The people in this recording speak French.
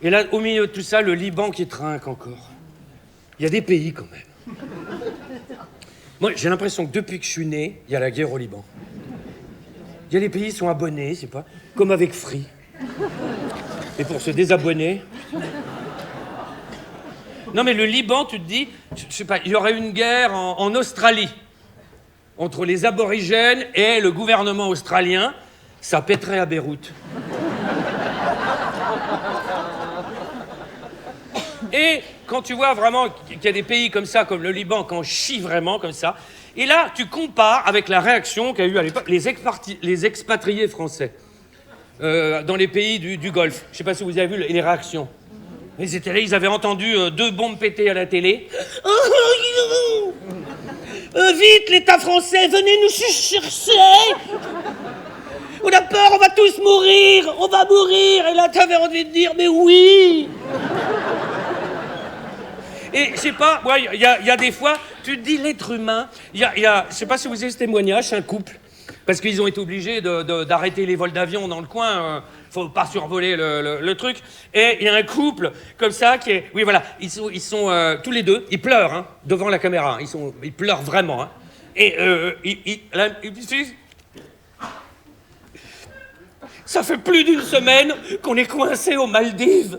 Et là, au milieu de tout ça, le Liban qui trinque encore. Il y a des pays quand même. Moi, j'ai l'impression que depuis que je suis né, il y a la guerre au Liban. Il y a des pays qui sont abonnés, c'est pas... Comme avec Free. Et pour se désabonner... Non mais le Liban, tu te dis, je sais pas, il y aurait une guerre en Australie entre les aborigènes et le gouvernement australien, ça pèterait à Beyrouth. Et quand tu vois vraiment qu'il y a des pays comme ça, comme le Liban, qui en chient vraiment comme ça, et là, tu compares avec la réaction qu'a eu à l'époque les expatriés français dans les pays du Golfe. Je sais pas si vous avez vu les réactions. Ils étaient là, ils avaient entendu 2 bombes péter à la télé. Vite, l'État français, venez nous chercher. On a peur, on va tous mourir, on va mourir. Et là, t'avais envie de dire, mais oui. Et je sais pas, il y a des fois, tu te dis, l'être humain, je sais pas si vous avez ce témoignage, c'est un couple, parce qu'ils ont été obligés d'arrêter les vols d'avion dans le coin, faut pas survoler le truc, et il y a un couple comme ça qui est, oui voilà, ils sont tous les deux, ils pleurent hein, devant la caméra, ils pleurent vraiment, hein, et ça fait plus d'1 semaine qu'on est coincés aux Maldives.